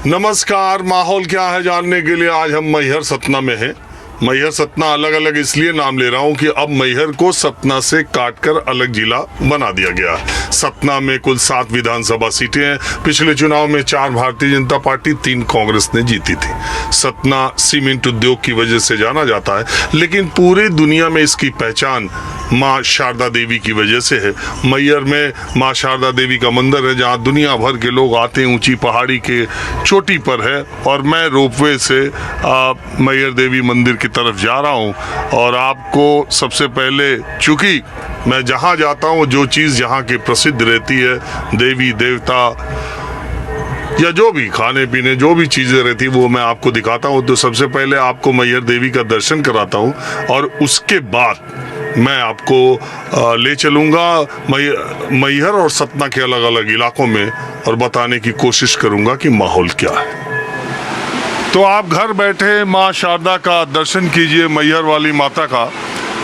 नमस्कार। माहौल क्या है जानने के लिए आज हम मैहर सतना में हैं। मैहर सतना अलग अलग इसलिए नाम ले रहा हूं कि अब मैहर को सतना से काटकर अलग जिला बना दिया गया। सतना में कुल 7 विधानसभा सीटें हैं। पिछले चुनाव में 4 भारतीय जनता पार्टी, 3 कांग्रेस ने जीती थी। सतना सीमेंट उद्योग की वजह से जाना जाता है, लेकिन पूरी दुनिया में इसकी पहचान माँ शारदा देवी की वजह से है। मैहर में माँ शारदा देवी का मंदिर है, जहाँ दुनिया भर के लोग आते हैं। ऊंची पहाड़ी के चोटी पर है और मैं रोपवे से मैहर देवी मंदिर की तरफ जा रहा हूं। और आपको सबसे पहले, चूंकि मैं जहां जाता हूं जो चीज जहां की प्रसिद्ध रहती है, देवी देवता या जो भी खाने पीने जो भी चीजें रहती है, वो मैं आपको दिखाता हूं। तो सबसे पहले आपको मैहर देवी का दर्शन कराता हूं और उसके बाद मैं आपको ले चलूंगा मैहर और सतना के अलग अलग इलाकों में और बताने की कोशिश करूंगा कि माहौल क्या है। तो आप घर बैठे माँ शारदा का दर्शन कीजिए, मैहर वाली माता का।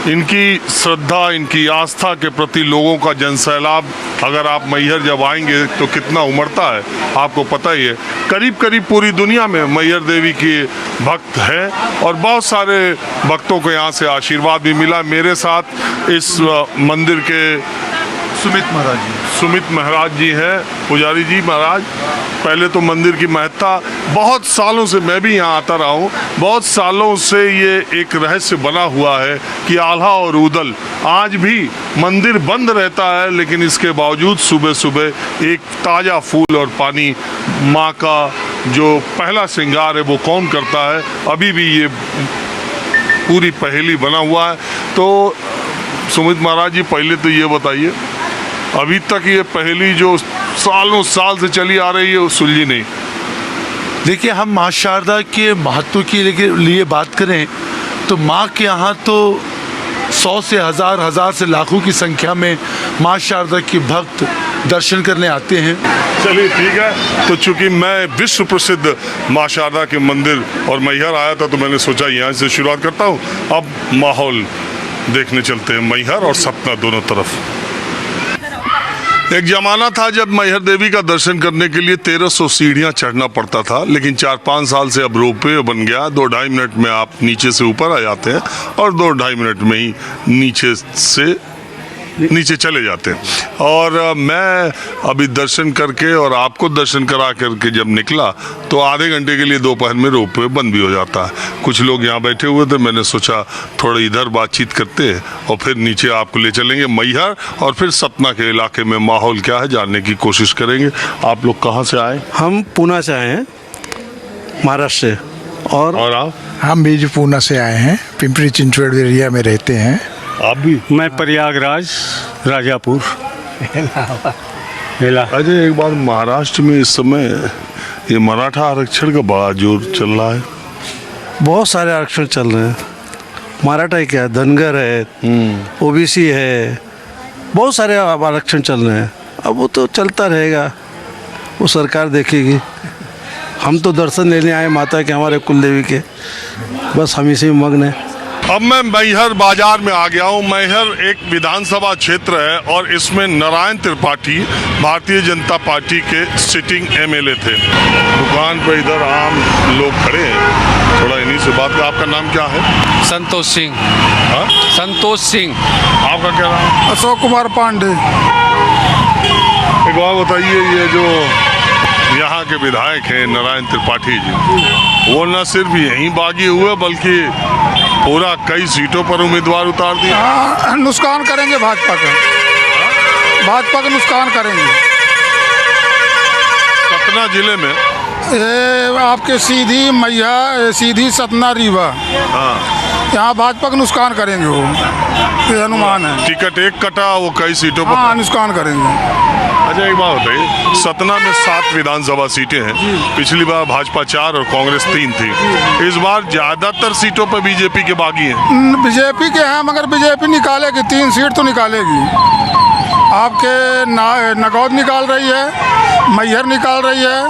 इनकी श्रद्धा, इनकी आस्था के प्रति लोगों का जनसैलाब अगर आप मैहर जब आएंगे तो कितना उमड़ता है आपको पता ही है। करीब करीब पूरी दुनिया में मैहर देवी के भक्त हैं और बहुत सारे भक्तों को यहाँ से आशीर्वाद भी मिला। मेरे साथ इस मंदिर के सुमित महाराज जी हैं। पुजारी जी महाराज, पहले तो मंदिर की महत्ता, बहुत सालों से मैं भी यहाँ आता रहा हूँ, बहुत सालों से ये एक रहस्य बना हुआ है कि आल्हा और उदल आज भी मंदिर बंद रहता है, लेकिन इसके बावजूद सुबह सुबह एक ताज़ा फूल और पानी, माँ का जो पहला श्रृंगार है वो कौन करता है, अभी भी ये पूरी पहेली बना हुआ है। तो सुमित महाराज जी, पहले तो ये बताइए, अभी तक ये पहेली जो सालों साल से चली आ रही है वो सुलझी नहीं। देखिए, हम माँ शारदा के महत्व के लिए बात करें तो माँ के यहाँ तो 100 से हजार से लाखों की संख्या में माँ शारदा के भक्त दर्शन करने आते हैं। चलिए ठीक है। तो चूंकि मैं विश्व प्रसिद्ध माँ शारदा के मंदिर और मैहर आया था, तो मैंने सोचा यहाँ से शुरुआत करता हूँ। अब माहौल देखने चलते हैं मैहर और सतना दोनों तरफ। एक जमाना था जब मैहर देवी का दर्शन करने के लिए 1300 सीढ़ियां चढ़ना पड़ता था, लेकिन 4-5 साल से अब रोपवे बन गया। 2-2.5 मिनट में आप नीचे से ऊपर आ जाते हैं और 2-2.5 मिनट में ही नीचे चले जाते हैं। और मैं अभी दर्शन करके और आपको दर्शन करा करके जब निकला तो आधे घंटे के लिए दोपहर में रोपवे बंद भी हो जाता है। कुछ लोग यहाँ बैठे हुए थे, मैंने सोचा थोड़ा इधर बातचीत करते हैं और फिर नीचे आपको ले चलेंगे मैहर और फिर सतना के इलाके में माहौल क्या है जानने की कोशिश करेंगे। आप लोग कहाँ से आए? हम पूना से आए हैं, महाराष्ट्र से। और आप? हम भी पूना से आए हैं, पिंपरी चिंचवड़ एरिया में रहते हैं। आप भी? मैं प्रयागराज, राजापुर। अजय, एक बात, महाराष्ट्र में इस समय ये मराठा आरक्षण का बड़ा जोर चल रहा है। बहुत सारे आरक्षण चल रहे हैं। मराठा ही क्या, धनगर है, ओबीसी है, बहुत सारे आरक्षण चल रहे हैं। अब वो तो चलता रहेगा, वो सरकार देखेगी। हम तो दर्शन लेने आए माता के, हमारे कुलदेवी के, बस हम इसी में मग्न हैं। अब मैं मैहर बाजार में आ गया हूँ। मैहर एक विधानसभा क्षेत्र है और इसमें नारायण त्रिपाठी भारतीय जनता पार्टी के सिटिंग एमएलए थे। दुकान पर इधर आम लोग खड़े हैं, थोड़ा इन्हीं से बात कर। आपका नाम क्या है? संतोष सिंह। हाँ? संतोष सिंह। आपका क्या नाम? अशोक कुमार पांडे। एक बात बताइए, ये जो यहाँ के विधायक हैं नारायण त्रिपाठी जी, वो न सिर्फ यहीं बागी हुए बल्कि पूरा कई सीटों पर उम्मीदवार उतार दिए। हाँ, नुकसान करेंगे भाजपा का, भाजपा का नुकसान करेंगे। सतना जिले में ये आपके सीधी मैया, सीधी सतना रीवा, यहाँ भाजपा का नुकसान करेंगे वो, ये अनुमान है। टिकट एक कटा, वो कई सीटों पर। हाँ, नुकसान करेंगे। अच्छा, एक बात बताइए, सतना में 7 विधानसभा सीटें हैं। पिछली बार भाजपा 4 और कांग्रेस 3 थी। इस बार ज्यादातर सीटों पर बीजेपी के बागी हैं। बीजेपी के हैं, मगर बीजेपी निकालेगी, 3 सीट तो निकालेगी। आपके नगौद निकाल रही है, मैहर निकाल रही है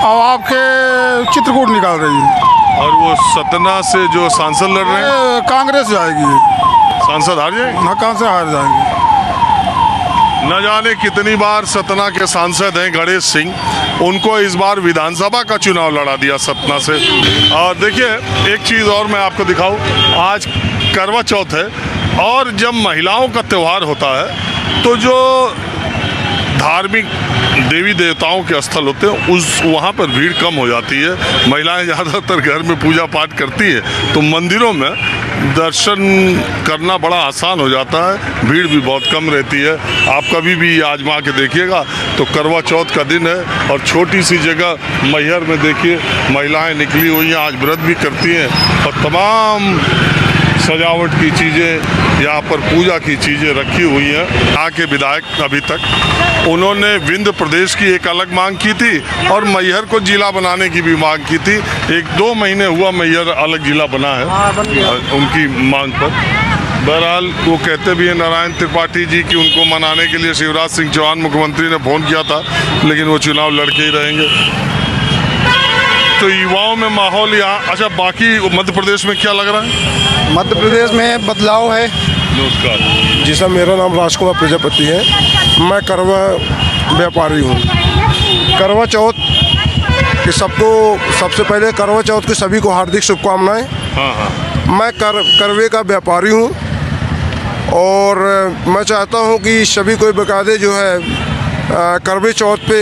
और आपके चित्रकूट निकाल रही है। और वो सतना से जो सांसद लड़ रहे हैं, कांग्रेस जाएगी, सांसद हार जाएंगे। हाँ, कहाँ से हार जाएंगे। न जाने कितनी बार सतना के सांसद हैं गणेश सिंह, उनको इस बार विधानसभा का चुनाव लड़ा दिया सतना से। और देखिए एक चीज़ और मैं आपको दिखाऊं, आज करवा चौथ है और जब महिलाओं का त्यौहार होता है तो जो धार्मिक देवी देवताओं के स्थल होते हैं उस वहाँ पर भीड़ कम हो जाती है। महिलाएं ज़्यादातर घर में पूजा पाठ करती है तो मंदिरों में दर्शन करना बड़ा आसान हो जाता है, भीड़ भी बहुत कम रहती है। आप कभी भी आजमा के देखिएगा तो करवा चौथ का दिन है और छोटी सी जगह मैहर में देखिए महिलाएं निकली हुई हैं, आज व्रत भी करती हैं और तमाम सजावट की चीज़ें यहाँ पर पूजा की चीज़ें रखी हुई हैं। यहाँ के विधायक अभी तक उन्होंने विंध्य प्रदेश की एक अलग मांग की थी और मैहर को जिला बनाने की भी मांग की थी। 1-2 महीने हुआ मैहर अलग जिला बना है उनकी मांग पर। बहरहाल वो कहते भी हैं नारायण त्रिपाठी जी कि उनको मनाने के लिए शिवराज सिंह चौहान मुख्यमंत्री ने फ़ोन किया था, लेकिन वो चुनाव लड़के ही रहेंगे। तो युवाओं में माहौल यहाँ, अच्छा बाकी मध्य प्रदेश में क्या लग रहा है? मध्य प्रदेश में बदलाव है। नमस्कार जी सर, मेरा नाम राजकुमार प्रजापति है, मैं करवा व्यापारी हूँ। करवा चौथ कि सबसे पहले करवा चौथ की सभी को हार्दिक शुभकामनाएं। हाँ। मैं करवे का व्यापारी हूँ और मैं चाहता हूँ कि सभी कोई बाकायदे जो है करवे चौथ पे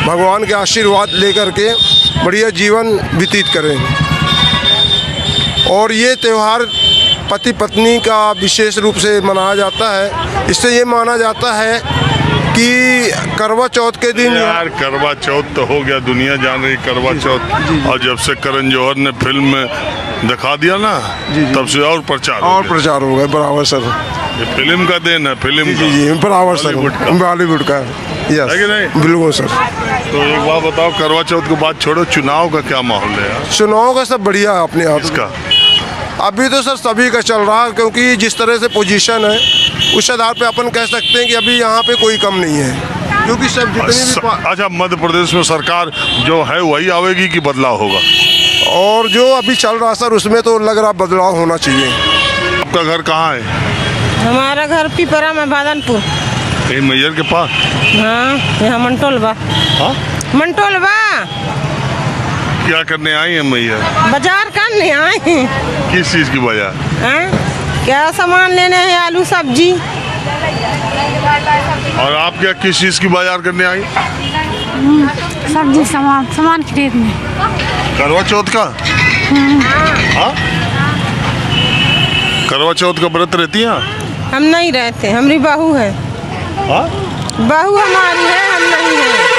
भगवान के आशीर्वाद लेकर के बढ़िया जीवन व्यतीत करें। और ये त्यौहार पति पत्नी का विशेष रूप से मनाया जाता है। इससे ये माना जाता है कि करवा चौथ के दिन यार करवा चौथ तो हो गया, दुनिया जान रही करवा चौथ। और जब से करण जौहर ने फिल्म में दिखा दिया ना तब से और प्रचार हो गया। बराबर सर, ये फिल्म का देन है, फिल्म का। जी बराबर सर, बॉलीवुड का। यस है कि नहीं? बिल्कुल सर। तो एक बात बताओ, करवा चौथ के बाद छोड़ो, चुनाव का क्या माहौल है यार? चुनाव का सब बढ़िया है अपने आप। इसका अभी तो सर सभी का चल रहा है, क्योंकि जिस तरह से पोजीशन है उस आधार पे अपन कह सकते हैं कि अभी यहाँ पे कोई कम नहीं है, क्योंकि सब जितनी भी अच्छा मध्य प्रदेश में सरकार जो है वही आवेगी कि बदलाव होगा? और जो अभी चल रहा सर उसमें तो लग रहा बदलाव होना चाहिए। आपका घर कहाँ है? हमारा घर पिपरा में बादलपुर। यही मैहर के पास? हाँ, यहाँ मंटोलबा। हाँ? मंटोलबा क्या करने आई है मैहर? बाजार करने आए हैं। किस चीज़ की बाजार? हाँ? क्या सामान लेने हैं? आलू सब्जी। और आप क्या किस चीज़ की बाजार करने आई? सब्जी सामान खरीदने। करवा चौथ का? हाँ? करवा चौथ का व्रत रहती है? हम नहीं रहते, हमारी बहू है। हाँ? बहू हमारी है, हम नहीं है।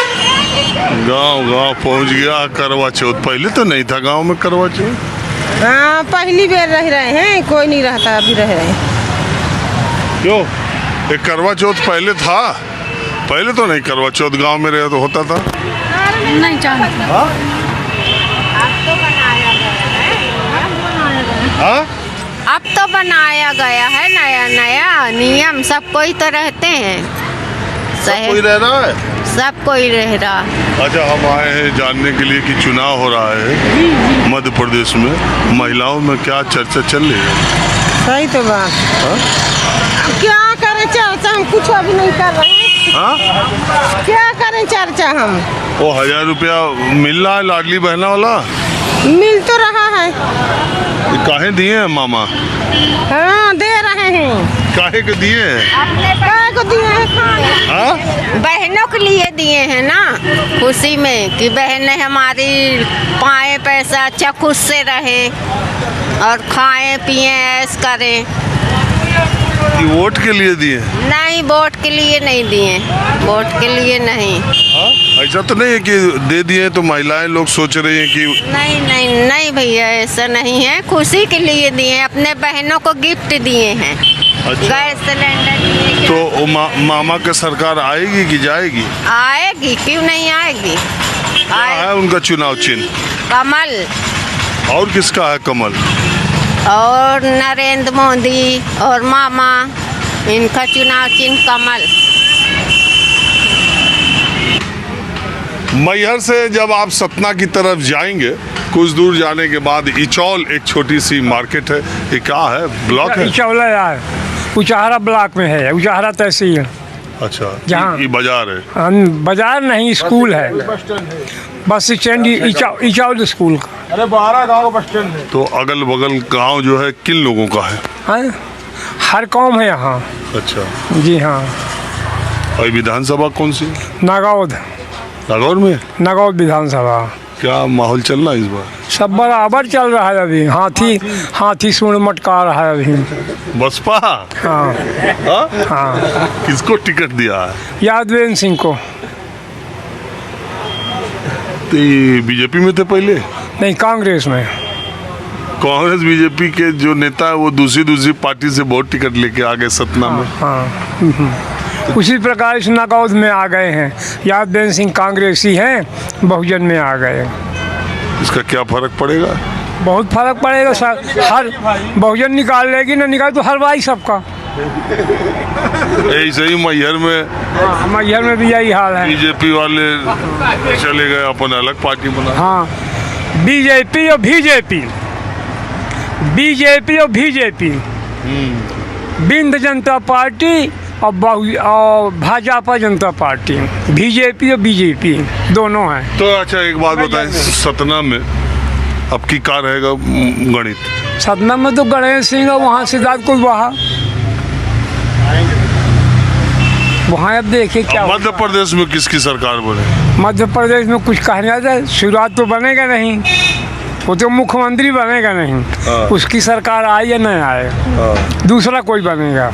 गांव पहुंच गया करवा चौथ। पहले तो नहीं था गांव में करवा चौथ। हाँ, पहली बार रह रहे हैं, कोई नहीं रहता, अभी रह रहे हैं। क्यों? एक करवा चौथ पहले था? पहले तो नहीं करवा चौथ गांव में रहे तो होता था? नहीं जानते। हाँ? अब तो बनाया गया है नया नया नियम, सब कोई तो रहते हैं। कोई रह रहा है? सब कोई रह रहा। अच्छा, हम आए हैं जानने के लिए कि चुनाव हो रहा है मध्य प्रदेश में, महिलाओं में क्या चर्चा चल रही है? सही तो बात। अब क्या करें चर्चा, हम कुछ अभी नहीं कर रहे हैं। हाँ? क्या करें चर्चा हम? वो 1000 रुपया मिल रहा है लाडली बहना वाला? मिल तो रहा है। ये काहे दिए हैं मामा? हाँ, दे रहे हैं। काहे के दिए हैं? काय को दिए हैं खाने? हाँ? बहनों के लिए दिए हैं ना, खुशी में कि बहनें हमारी पाए पैसा, अच्छा खुश से रहे और खाएं पिएं ऐश करें। कि वोट के लिए दिए? नहीं, वोट के लिए नहीं दिए, वोट के लिए नहीं। हाँ? ऐसा तो नहीं है कि दे दिए तो महिलाएं लोग सोच रही हैं कि नहीं नहीं नहीं भैया, ऐसा नहीं है, खुशी के लिए दिए हैं, अपने बहनों को गिफ्ट दिए हैं। अच्छा। गैस सिलेंडर दिए। तो मामा के सरकार आएगी कि जाएगी? आएगी, क्यों नहीं आएगी? क्या है उनका चुनाव चिन्ह? कमल। और किसका है कमल? और नरेंद्र मोदी और मामा, इनका चुनाव चिन्ह कमल। मैहर से जब आप सतना की तरफ जाएंगे कुछ दूर जाने के बाद इचौल एक छोटी सी मार्केट है। ये क्या है? ब्लॉक है? इचौला यार उचाहरा ब्लॉक में है, उचाहरा तहसील। अच्छा, जहाँ- ये बाजार है। बाजार नहीं, स्कूल है, बस स्टैंड इचाउल स्कूल का। अरे 12 गाँव बस स्टैंड है। तो अगल बगल गांव जो है किन लोगों का है? हाँ, हर कौम है यहाँ। अच्छा, जी हाँ। और विधानसभा कौन सी? नागौद, नागौर में नागौद विधानसभा। क्या माहौल चल रहा है इस बार? सब बराबर चल रहा है अभी। हाथी सूंड मटका रहा है अभी। बसपा? हाँ हाँ? हाँ। किसको टिकट दिया है? यादवेंद्र सिंह को। तो ये बीजेपी में थे पहले? नहीं, कांग्रेस में। कांग्रेस बीजेपी के जो नेता है वो दूसरी पार्टी से बहुत टिकट लेके आ गए सतना में। हाँ। उसी प्रकार इस नागौद में आ गए हैं। यादवेंद्र सिंह कांग्रेसी हैं, बहुजन में आ गए। इसका क्या फर्क पड़ेगा? बहुत फर्क पड़ेगा सर। हर बहुजन निकाल लेगी, ना निकाल तो हलवाई सबका। ऐसे ही मैहर में, मैहर में भी यही हाल है। बीजेपी वाले चले गए, अपन अलग पार्टी बना। हाँ, बीजेपी और बीजेपी, बीजेपी और बीजेपी, बिंद जनता पार्टी और भाजपा जनता पार्टी, बीजेपी और बीजेपी दोनों हैं। तो अच्छा एक बात बताएं, सतना में अब की कार रहेगा गणित? सतना में तो गणेश सिंह और वहाँ सिद्धार्थ कुशवाहा। वहाँ अब देखिए क्या होगा। मध्य प्रदेश में किसकी सरकार बने? मध्य प्रदेश में कुछ कहना जाए, शुरुआत तो बनेगा नहीं, वो तो मुख्यमंत्री बनेगा नहीं। उसकी सरकार आए या नहीं आए, दूसरा कोई बनेगा।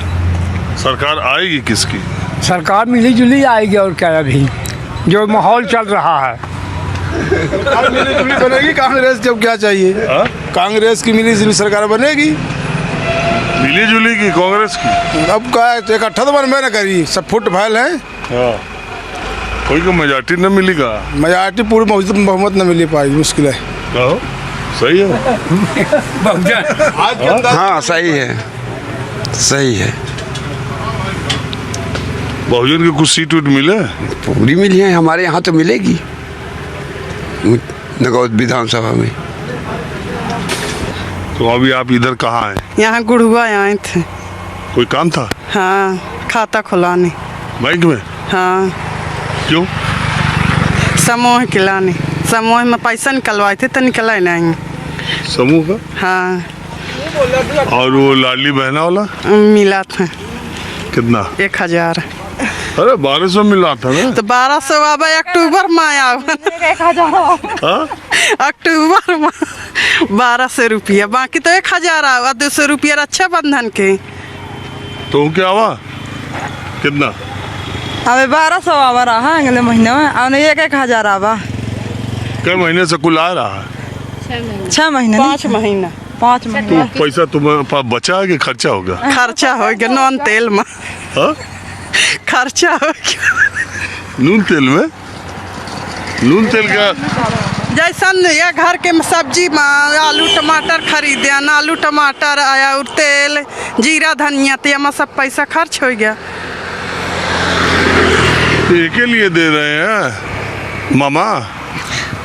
सरकार आएगी किसकी? सरकार मिली जुली आएगी, और क्या अभी जो माहौल चल रहा है। मिली जुली बनेगी कांग्रेस, जब क्या चाहिए? कांग्रेस की मिली जुली सरकार बनेगी। मिली जुली की कांग्रेस की? अब क्या इकट्ठा तो बनबे न करी, सब फुट फैल है। कोई को मेजॉरिटी न मिलेगा। मेजॉरिटी पूरी बहुमत न मिली पाएगी, मुश्किल है। सही है। हाँ सही है, सही है। बहुजन की कुछ सीट उट मिले? पूरी मिली है, हमारे यहाँ तो मिलेगी नगौद विधानसभा में। तो अभी आप इधर कहाँ हैं? यहाँ गुड़ुआ आए थे। कोई काम था? हाँ, खाता खुलाने। बैंक में? हाँ। क्यों? समूह खिलाने, समूह में पैसा निकलवाए थे तो निकला नहीं। समूह का? हाँ। और वो लाडली बहना वाला मिला था। कितना? 1000। अरे 1200 मिला था ना? तो 1200 अब अक्टूबर में आया। 1000 अक्टूबर में 1200 रुपया, बाकी तो 1000 आवा। 200 रुपया रक्षा बंधन के। तो क्या हुआ? कितना? अबे 1200 आवा रहा अगले महीने में, और 1000 आवा। कई महीने से कुल आ रहा है? 6 महीने। 5 महीना। 5 महीने। पैसा तुम्हारे पास बचा है कि खर्चा होगा? खर्चा हो गया नॉन तेल में। खर्चा हो गया नून तेल में? नून तेल का जैसन ये घर के सब्जी में आलू टमाटर खरीदे, आलू टमाटर आया और तेल जीरा धनिया तो में सब पैसा खर्च हो गया। के लिए दे रहे हैं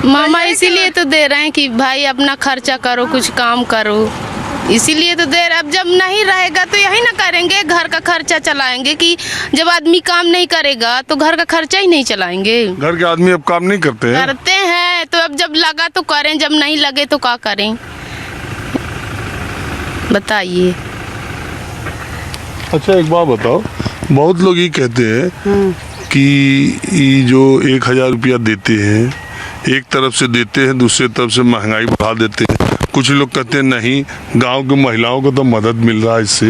मामा इसीलिए तो दे रहे हैं कि भाई अपना खर्चा करो, कुछ काम करो, इसीलिए तो दे रहे। अब जब नहीं रहेगा तो यही ना करेंगे, घर का खर्चा चलाएंगे। कि जब आदमी काम नहीं करेगा तो घर का खर्चा ही नहीं चलाएंगे। घर के आदमी अब काम नहीं करते हैं? करते हैं, तो अब जब लगा तो करें, जब नहीं लगे तो क्या करें, बताइए। अच्छा एक बात बताओ, बहुत लोग ये कहते हैं कि ये जो 1000 रुपया देते हैं, एक तरफ से देते हैं, दूसरी तरफ से महंगाई बढ़ा देते हैं। कुछ लोग कहते हैं नहीं, गांव की महिलाओं को तो मदद मिल रहा है इससे।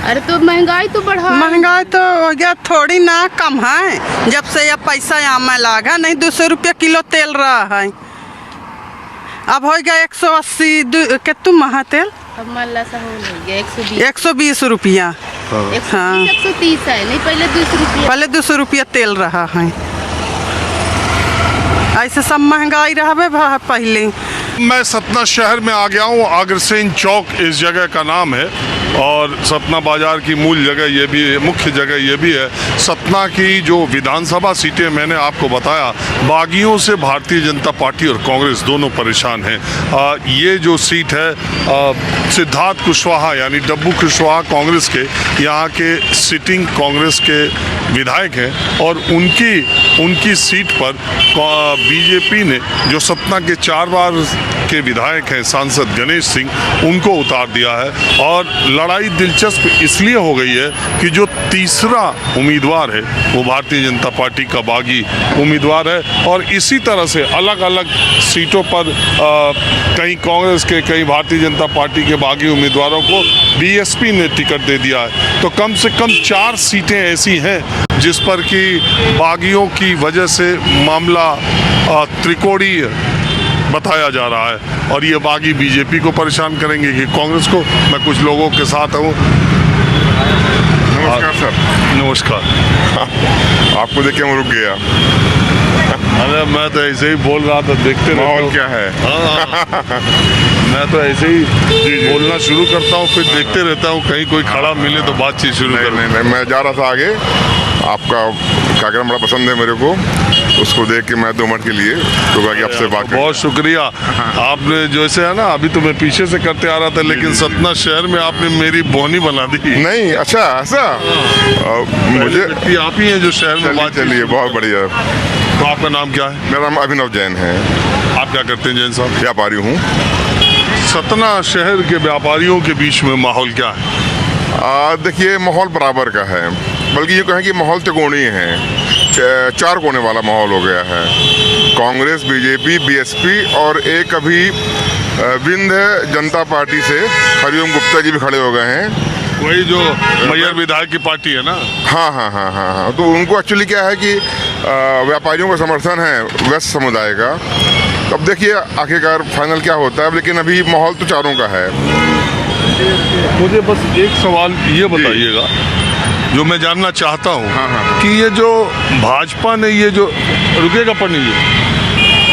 अरे तो महंगाई तो बढ़ा, महंगाई तो हो गया, थोड़ी ना कम है। जब से यह पैसा यहाँ में लागा, नहीं 200 रुपया किलो तेल रहा है, अब हो गया 180। कितना महा तेल? अब मल्ला सा हो गया 120 रुपया। हाँ 130 है, नहीं पहले 200 रुपया। पहले 200 रुपया तेल रहा है। ऐसे सब महंगाई रहा पहले। मैं सतना शहर में आ गया हूँ, अग्रसेन चौक इस जगह का नाम है। और सतना बाजार की मूल जगह ये भी है, मुख्य जगह ये भी है। सतना की जो विधानसभा सीटें मैंने आपको बताया, बागियों से भारतीय जनता पार्टी और कांग्रेस दोनों परेशान हैं। ये जो सीट है सिद्धार्थ कुशवाहा यानी डब्बू कुशवाहा कांग्रेस के यहाँ के सिटिंग कांग्रेस के विधायक हैं और उनकी सीट पर बीजेपी ने जो सतना के 4 बार के विधायक हैं सांसद गणेश सिंह, उनको उतार दिया है। और लड़ाई दिलचस्प इसलिए हो गई है कि जो तीसरा उम्मीदवार है वो भारतीय जनता पार्टी का बागी उम्मीदवार है। और इसी तरह से अलग अलग सीटों पर कहीं कांग्रेस के कहीं भारतीय जनता पार्टी के बागी उम्मीदवारों को बीएसपी ने टिकट दे दिया है। तो कम से कम 4 सीटें ऐसी हैं जिस पर कि बागियों की वजह से मामला त्रिकोणीय बताया जा रहा है और ये बागी बीजेपी को परेशान करेंगे कि कांग्रेस को। मैं कुछ लोगों के साथ हूँ। नमस्कार सर। नमस्कार। आपको देख के मैं रुक गया। अरे मैं तो ऐसे ही बोल रहा था, देखते माहौल क्या है? मैं तो ऐसे ही बोलना शुरू करता हूँ, फिर देखते रहता हूँ, कहीं कोई खड़ा मिले तो बातचीत शुरू कर। नहीं, मैं जा रहा था आगे। आपका कार्यक्रम बड़ा पसंद है मेरे को, उसको देख के मैं 2 मिनट के लिए रुका कि आपसे बात। बहुत शुक्रिया। आपने जैसे है ना, अभी तो मैं पीछे से करते आ रहा था, लेकिन सतना शहर में आपने मेरी बोहनी बना दी। नहीं, अच्छा ऐसा मुझे आप ही हैं जो शहर में बात। चलिए, बहुत बढ़िया। तो आपका नाम क्या है? मेरा नाम अभिनव जैन है। आप क्या करते हैं जैन साहब? व्यापारी हूँ। सतना शहर के व्यापारियों के बीच में माहौल क्या है? देखिए, माहौल बराबर का है, बल्कि ये कहें कि माहौल त्रिकोणीय है। 4 कोने वाला माहौल हो गया है। कांग्रेस, बीजेपी, बीएसपी और एक अभी विंध्य जनता पार्टी से हरिओम गुप्ता जी भी खड़े हो गए हैं। वही जो मैयर विधायक की पार्टी है ना? हाँ। तो उनको एक्चुअली क्या है कि व्यापारियों का समर्थन है वेस्ट समुदाय का। अब देखिए आखिरकार फाइनल क्या होता है, लेकिन अभी माहौल तो चारों का है। मुझे बस एक सवाल ये बताइएगा जो मैं जानना चाहता हूँ। हाँ। कि ये जो भाजपा ने ये जो रुकेगा पन्नी जी,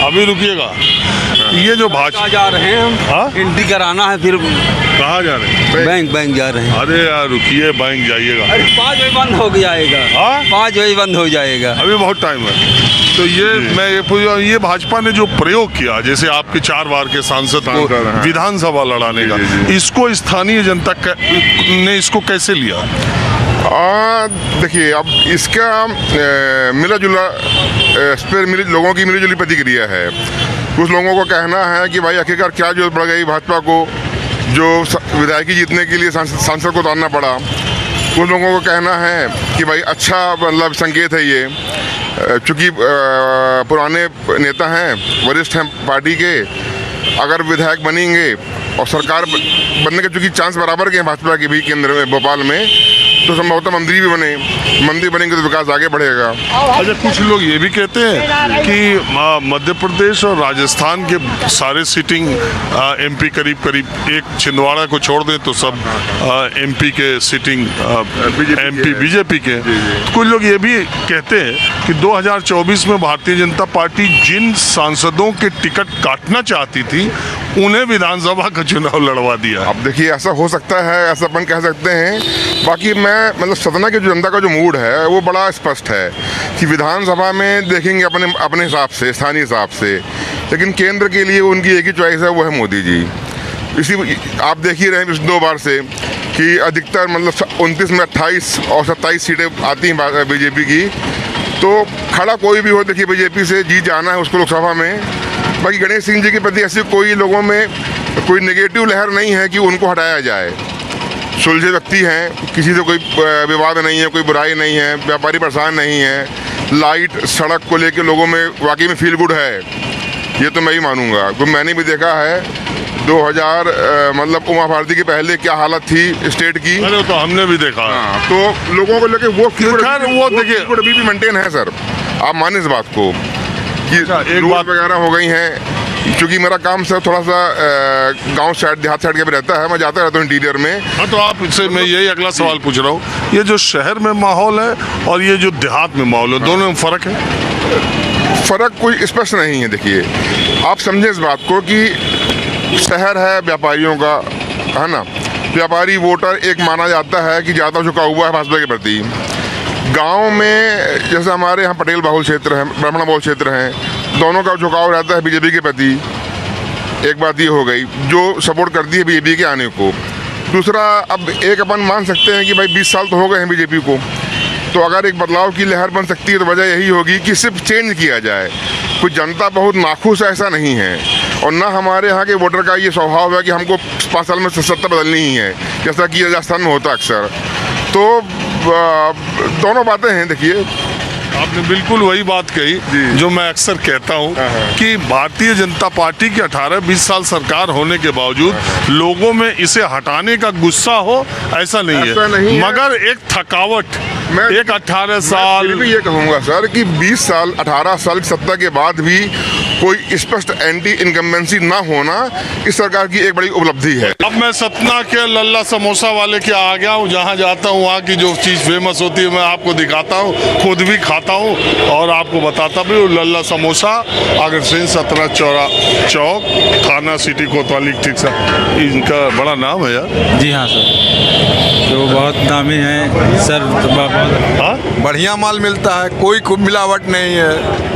अभी रुकिएगा। ये जो भाजपा जा रहे हैं हम। हाँ? एंट्री कराना है, फिर कहाँ जा रहे हैं? बैंक जा रहे हैं। अरे यार रुकिए, बैंक जाइएगा। 5 बजे बंद हो जाएगा। हाँ? 5 बजे बंद हो जाएगा। अभी बहुत टाइम है। तो ये मैं ये पूछ रहा हूँ, ये भाजपा ने जो प्रयोग किया, जैसे आपके 4 बार के सांसद को विधानसभा लड़ाने का, इसको स्थानीय जनता ने इसको कैसे लिया? देखिए, अब इसका मिला जुला लोगों की मिली जुली प्रतिक्रिया है। कुछ लोगों का कहना है कि भाई आखिरकार क्या जरूरत पड़ गई भाजपा को, जो विधायकी जीतने के लिए सांसद को उतारना पड़ा। कुछ लोगों का कहना है कि भाई अच्छा मतलब संकेत है ये, चूँकि पुराने नेता हैं, वरिष्ठ हैं पार्टी के, अगर विधायक बनेंगे और सरकार बनने के चूँकि चांस बराबर के हैं भाजपा के भी केंद्र में भोपाल में, तो संभवतः मंत्री बनेंगे तो विकास आगे बढ़ेगा। अच्छा, कुछ लोग ये भी कहते हैं कि मध्य प्रदेश और राजस्थान के सारे सिटिंग एमपी करीब एक छिंदवाड़ा को छोड़ दें तो सब एमपी के सिटिंग एमपी बीजेपी के। कुछ लोग ये भी कहते हैं कि 2024 में भारतीय जनता पार्टी जिन सांसदों के टिकट काटना चाहती थी उन्हें विधानसभा का चुनाव लड़वा दिया। अब देखिए, ऐसा हो सकता है, ऐसा अपन कह सकते हैं। बाकी मैं मतलब सतना की जो जनता का जो मूड है वो बड़ा स्पष्ट है कि विधानसभा में देखेंगे अपने हिसाब से, स्थानीय हिसाब से, लेकिन केंद्र के लिए उनकी एक ही चॉइस है, वो है मोदी जी। इसी आप देख ही रहे हैं 2 बार से कि अधिकतर मतलब 29 में 28 और 27 सीटें आती हैं बीजेपी की। तो खड़ा कोई भी हो, देखिए बीजेपी से जीत जाना है उसको लोकसभा में। बाकी गणेश सिंह जी के प्रति ऐसी कोई लोगों में कोई नेगेटिव लहर नहीं है कि उनको हटाया जाए। सुलझे व्यक्ति हैं, किसी से कोई विवाद नहीं है, कोई बुराई नहीं है, व्यापारी परेशान नहीं है। लाइट सड़क को लेकर लोगों में वाकई में फील गुड है, ये तो मैं ही मानूंगा। तो मैंने भी देखा है 2000 मतलब उमा भारती के पहले क्या हालत थी स्टेट की। अरे तो हमने भी देखा। तो लोगों को लेके वो देखिए अभी भी मेंटेन है सर। आप माने इस बात को कि एक बात वगैरह हो गई हैं। क्योंकि मेरा काम सर थोड़ा सा गांव साइड, देहात साइड के भी रहता है, मैं जाता रहता हूँ इंटीरियर में। हाँ, तो आप इससे मैं यही अगला सवाल पूछ रहा हूँ, ये जो शहर में माहौल है और ये जो देहात में माहौल है, दोनों में फ़र्क है? फ़र्क कोई स्पष्ट नहीं है। देखिए, आप समझें इस बात को कि शहर है व्यापारियों का, है ना, व्यापारी वोटर एक माना जाता है कि ज़्यादा झुका हुआ है भाजपा के प्रति। गांव में जैसे हमारे यहाँ पटेल बहुल क्षेत्र है, ब्राह्मण बहुल क्षेत्र हैं, दोनों का झुकाव रहता है बीजेपी के प्रति। एक बात ये हो गई जो सपोर्ट करती है बीजेपी के आने को। दूसरा, अब एक अपन मान सकते हैं कि भाई 20 साल तो हो गए हैं बीजेपी को, तो अगर एक बदलाव की लहर बन सकती है तो वजह यही होगी कि सिर्फ चेंज किया जाए। कुछ जनता बहुत नाखुश ऐसा नहीं है, और ना हमारे यहाँ के वोटर का ये स्वभाव है कि हमको 5 साल में सत्ता बदलनी ही है, जैसा कि राजस्थान में होता अक्सर। तो दोनों बातें हैं। देखिए, आपने बिल्कुल वही बात कही जो मैं अक्सर कहता हूँ कि भारतीय जनता पार्टी की 18-20 साल सरकार होने के बावजूद लोगों में इसे हटाने का गुस्सा हो, ऐसा नहीं है। मगर एक थकावट, एक 18 साल मैं भी ये कहूँगा सर कि 20 साल 18 साल की सत्ता के बाद भी कोई स्पष्ट एंटी इनकम्बेंसी ना होना इस सरकार की एक बड़ी उपलब्धि है। अब मैं सतना के लल्ला समोसा वाले के आ गया हूँ। जहाँ जाता हूँ वहाँ की जो चीज़ फेमस होती है मैं आपको दिखाता हूँ, खुद भी खाता हूँ और आपको बताता भी हूँ। लल्ला समोसा अग्रसेन सतना चौक थाना सिटी कोतवाली, ठीक सा इनका बड़ा नाम है यार। जी हाँ सर, तो बहुत नामी है सर। हाँ, बढ़िया माल मिलता है, कोई मिलावट नहीं है,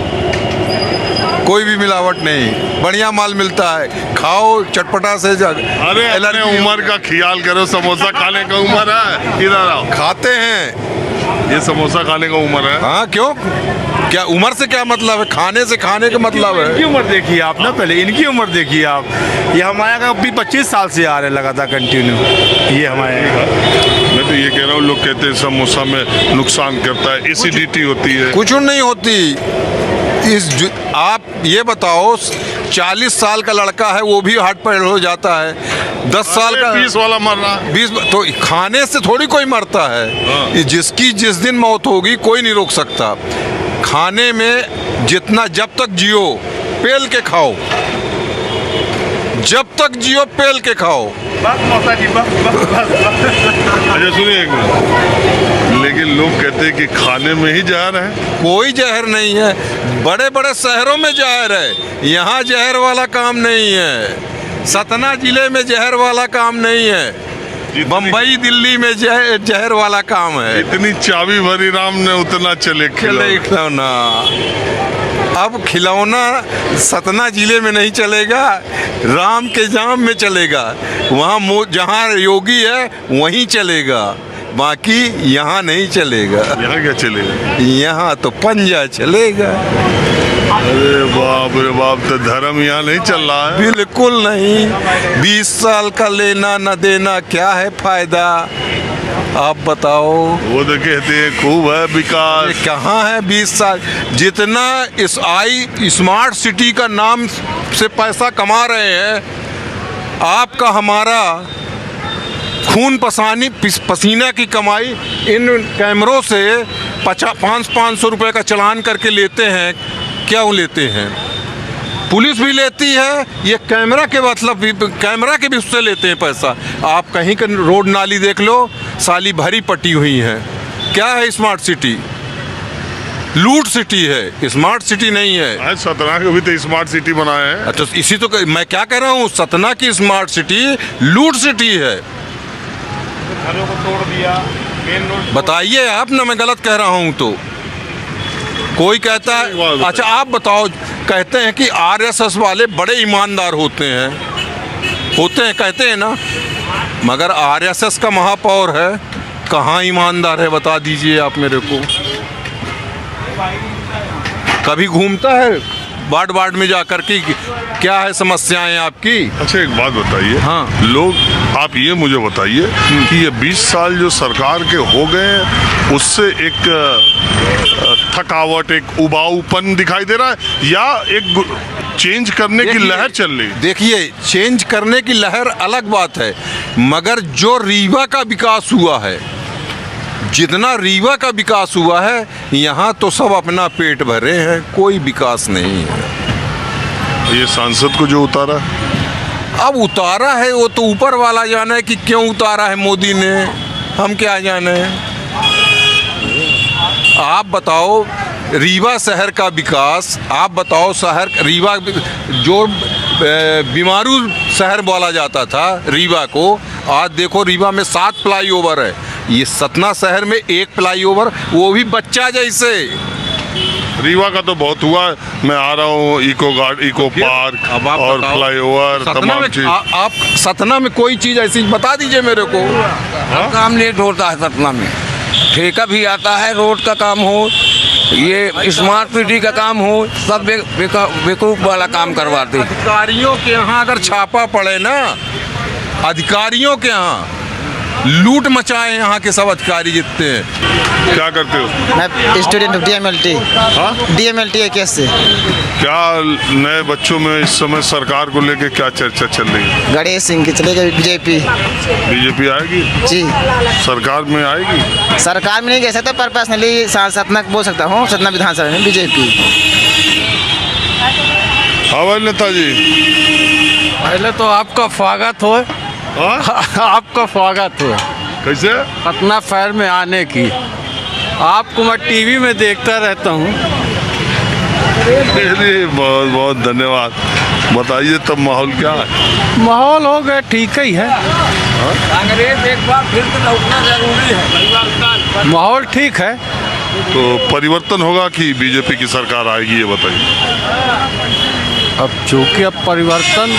कोई भी मिलावट नहीं, बढ़िया माल मिलता है। खाओ चटपटा से अरे अपने उम्र का ख्याल करो, समोसा खाने का उम्र है, इधर आओ। खाते हैं, ये समोसा खाने का उम्र है। हाँ क्यों, क्या उम्र से क्या मतलब है, खाने से खाने का मतलब है। इनकी उम्र देखिए आप ना, पहले इनकी उम्र देखिए आप। ये हमारे यहाँ अभी 25 साल से आ रहे लगातार कंटिन्यू, ये हमारे यहाँ। मैं तो ये कह रहा हूँ, लोग कहते हैं समोसा में नुकसान करता है, एसिडिटी होती है। कुछ नहीं होती। आप ये बताओ, 40 साल का लड़का है वो भी हार्ट पैर हो जाता है, 10 साल का 20 वाला मर रहा है। 20 तो खाने से थोड़ी कोई मरता है। जिसकी जिस दिन मौत होगी कोई नहीं रोक सकता। खाने में जितना, जब तक जियो पेल के खाओ, जब तक जियो पेल के खाओ। अच्छा सुनिए एक मिनट, लेकिन लोग कहते हैं कि खाने में ही जहर है। कोई जहर नहीं है, बड़े बड़े शहरों में जहर है, यहाँ जहर वाला काम नहीं है। सतना जिले में जहर वाला काम नहीं है, बम्बई दिल्ली में जहर वाला काम है। इतनी चाबी भरी राम ने उतना चले खिलौना। अब खिलौना सतना जिले में नहीं चलेगा, राम के जाम में चलेगा। वहाँ जहाँ योगी है वहीं चलेगा, बाकी यहाँ नहीं चलेगा। यहाँ क्या चलेगा? यहाँ तो पंजा चलेगा। अरे बाप रे बाप, तो धर्म यहाँ नहीं चल रहा है। बिल्कुल नहीं। 20 साल का लेना न देना, क्या है फायदा, आप बताओ। वो तो कहते हैं खूब है विकास, कहाँ है 20 साल। जितना स्मार्ट सिटी का नाम से पैसा कमा रहे हैं, आपका हमारा खून पसीना की कमाई इन कैमरों से 500 रुपए का चालान करके लेते हैं। क्यों लेते हैं? पुलिस भी लेती है, ये कैमरा के मतलब कैमरा के भी उससे लेते हैं पैसा। आप कहीं का रोड नाली देख लो, साली भरी पटी हुई है। क्या है स्मार्ट सिटी? लूट सिटी है, स्मार्ट सिटी नहीं है। सतना को भी तो स्मार्ट सिटी बनाया है। अच्छा, इसी तो मैं क्या कह रहा हूँ, सतना की स्मार्ट सिटी लूट सिटी है। घरों को तोड़ दिया, मेन रोड। बताइए आप ना, मैं गलत कह रहा हूँ तो। कोई कहता है, अच्छा आप बताओ, कहते हैं कि आरएसएस वाले बड़े ईमानदार होते हैं, कहते हैं ना, मगर आरएसएस का महापौर है, कहाँ ईमानदार है बता दीजिए आप मेरे को। कभी घूमता है वार्ड में जाकर के, क्या है समस्याएं आपकी? अच्छा एक बात बताइए, हाँ लोग, आप ये मुझे बताइए कि ये 20 साल जो सरकार के हो गए, उससे एक थकावट, एक उबाऊपन दिखाई दे रहा है, या एक चेंज करने की लहर चल रही? देखिए, चेंज करने की लहर अलग बात है, मगर जो रीवा का विकास हुआ है, जितना रीवा का विकास हुआ है, यहाँ तो सब अपना पेट भरे हैं, कोई विकास नहीं है। ये सांसद को जो उतारा, अब उतारा है वो तो ऊपर वाला जाने है कि क्यों उतारा है मोदी ने, हम क्या जाने। आप बताओ, रीवा शहर का विकास, आप बताओ, शहर रीवा जो बीमारू शहर बोला जाता था रीवा को, आज देखो रीवा में 7 फ्लाईओवर है, ये सतना शहर में 1 फ्लाईओवर, वो भी बच्चा जैसे। रीवा का तो बहुत हुआ है। मैं आ रहा हूँ, इको पार्क अब आप और बताओ, फ्लाईओवर सतना तमाम में चीज। आप सतना में कोई चीज़ ऐसी बता दीजिए मेरे को। काम लेट होता है सतना में, ठेका भी आता है, रोड का काम हो, ये स्मार्ट सिटी का काम हो, सब बेवकूफ़ वाला काम करवाते हैं। अधिकारियों के यहाँ अगर छापा पड़े ना, अधिकारियों के यहाँ लूट मचाए यहाँ के सब अधिकारी जितने हैं। क्या करते हो? मैं स्टूडेंट हूँ DMLT। हाँ? DMLT है केस से। क्या नए बच्चों में इस समय सरकार को लेके क्या चर्चा चल रही है? गणेश सिंह की चलेगा बीजेपी। बीजेपी आएगी? जी। सरकार में आएगी? सरकार में नहीं कह सकता, पर पर्सनली सतना बोल सकता हूँ, सतना विधानसभा में बीजेपी। हाँ भाई नेताजी, पहले तो आपका स्वागत हो। आपका स्वागत हो कैसे? सतना शहर में आने की। आपको मैं टीवी में देखता रहता हूँ। बहुत बहुत धन्यवाद। बताइए तब माहौल क्या है? माहौल हो गया ठीक ही है। कांग्रेस एक बार फिर से लौटना जरूरी है। माहौल ठीक है। तो परिवर्तन होगा कि बीजेपी की सरकार आएगी, ये बताइए। अब चूंकि अब परिवर्तन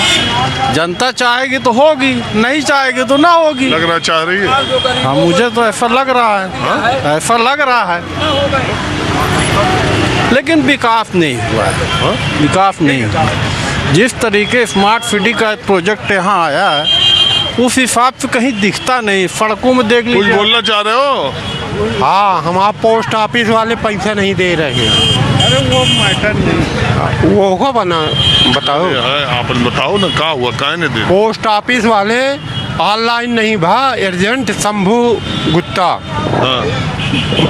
जनता चाहेगी तो होगी, नहीं चाहेगी तो ना होगी। लग रहा चाह रही है? हाँ, मुझे तो ऐसा लग रहा है। ऐसा लग रहा है, लेकिन विकास नहीं हुआ है। विकास नहीं हुआ। जिस तरीके स्मार्ट सिटी का प्रोजेक्ट यहाँ आया है, उस हिसाब से कहीं दिखता नहीं। सड़कों में देख कुछ लीजिए। बोलना चाह रहे हो? हाँ, हम आप पोस्ट ऑफिस वाले पैसे नहीं दे रहे हैं। अरे वो मैटर नहीं, वो होगा बना बताओ। आप बताओ ना, क्या हुआ, काहे नहीं दे? पोस्ट ऑफिस वाले ऑनलाइन नहीं भा, एजेंट शंभू गुप्ता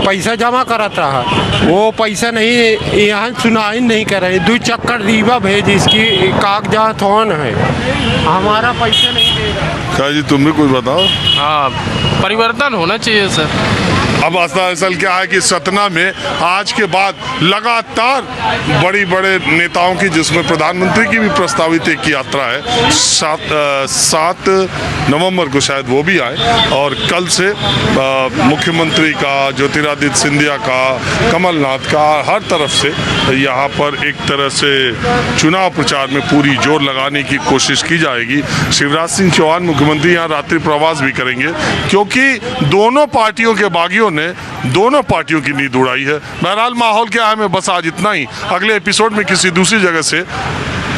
पैसा जमा कराता है, वो पैसा नहीं यहाँ सुनाई नहीं कर रहे। 2 चक्कर रीवा भेज, इसकी कागजात ऑन है, हमारा पैसा नहीं दे रहा। क्या जी, तुम भी कुछ बताओ। हाँ, परिवर्तन होना चाहिए सर। अब असल क्या है कि सतना में आज के बाद लगातार बड़े नेताओं की, जिसमें प्रधानमंत्री की भी प्रस्तावित एक यात्रा है, 7 नवंबर को शायद वो भी आए, और कल से मुख्यमंत्री का, ज्योतिरादित्य सिंधिया का, कमलनाथ का, हर तरफ से यहाँ पर एक तरह से चुनाव प्रचार में पूरी जोर लगाने की कोशिश की जाएगी। शिवराज सिंह चौहान मुख्यमंत्री यहाँ रात्रि प्रवास भी करेंगे, क्योंकि दोनों पार्टियों के बागियों ने दोनों पार्टियों की नींद उड़ाई है। बहरहाल माहौल क्या है, मैं बस आज इतना ही। अगले एपिसोड में किसी दूसरी जगह से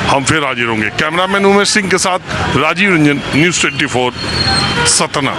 हम फिर हाजिर होंगे। कैमरामैन उमेश सिंह के साथ राजीव रंजन, न्यूज़ 24 सतना।